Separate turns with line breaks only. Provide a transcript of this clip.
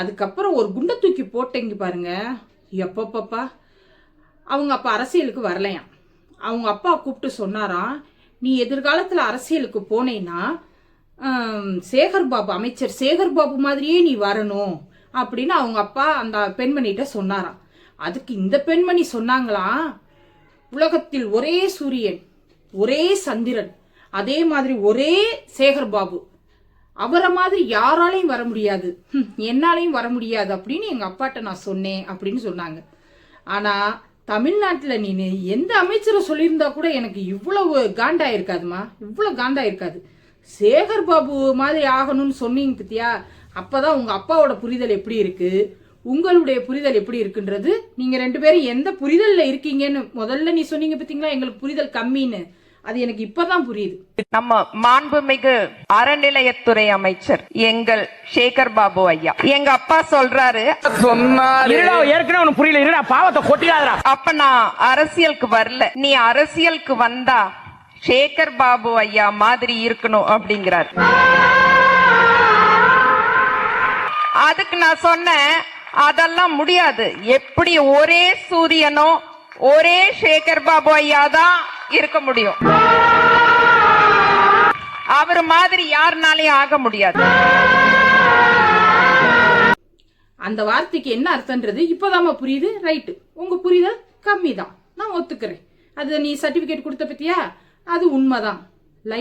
அதுக்கப்புறம் ஒரு குண்டை தூக்கி போட்டேங்க பாருங்க. எப்பப்பப்பா, அவங்க அப்பா அரசியலுக்கு வரலையாம். அவங்க அப்பா கூப்பிட்டு சொன்னாராம், நீ எதிர்காலத்தில் அரசியலுக்கு போனேன்னா சேகர்பாபு, அமைச்சர் சேகர்பாபு மாதிரியே நீ வரணும் அப்படின்னு அவங்க அப்பா அந்த பெண்மணிகிட்ட சொன்னாராம். அதுக்கு இந்த பெண்மணி சொன்னாங்களாம், உலகத்தில் ஒரே சூரியன், ஒரே சந்திரன், அதே மாதிரி ஒரே சேகர்பாபு, அவரை மாதிரி யாராலையும் வர முடியாது, என்னாலையும் வர முடியாது அப்படின்னு எங்க அப்பாட்ட நான் சொன்னேன் அப்படின்னு சொன்னாங்க. ஆனா தமிழ்நாட்டில் நீ எந்த அமைச்சரை சொல்லியிருந்தா கூட எனக்கு இவ்வளவு காண்டா இருக்காதுமா, இவ்வளவு காண்டா இருக்காது. சேகர்பாபு மாதிரி ஆகணும்னு சொன்னீங்க பத்தியா, அப்பதான் உங்க அப்பாவோட புரிதல் எப்படி இருக்கு, உங்களுடைய புரிதல் எப்படி இருக்குன்றது, நீங்க ரெண்டு பேரும் எந்த புரிதல்ல இருக்கீங்கன்னு முதல்ல நீ சொன்னீங்க பாத்தீங்களா, எங்களுக்கு புரிதல் கம்மின்னு, அது எனக்கு இப்பதான் புரியுது.
நம்ம மாண்புமிகு அறநிலையத்துறை அமைச்சர் எங்கள் சேகர் பாபு ஐயா, எங்க அப்பா சொல்றாரு,
ஏற்கனவே புரியல, இருடா பாவத்தை கொட்டிடாதடா.
அப்ப நான் அரசியலுக்கு வரல, நீ அரசியலுக்கு வந்தா சேகர் பாபு ஐயா மாதிரி இருக்கணும் அப்படிங்கிறார். அதுக்கு நான் சொன்னேன், அதெல்லாம் முடியாது. எப்படி ஒரே சூரியனோ ஒரே சேகர் பாபு ஐயா தான் இருக்க முடியும், அவர் மாதிரி யாருனாலையும் ஆக முடியாது.
அந்த வார்த்தைக்கு என்ன அர்த்தம்ன்றது இப்பதாம புரியுது. ரைட்டு, உங்க புரிதல் கம்மி தான், நான் ஒத்துக்கிறேன். அது நீ சர்டிபிகேட் கொடுத்த பத்தியா, அது உண்மைதான்.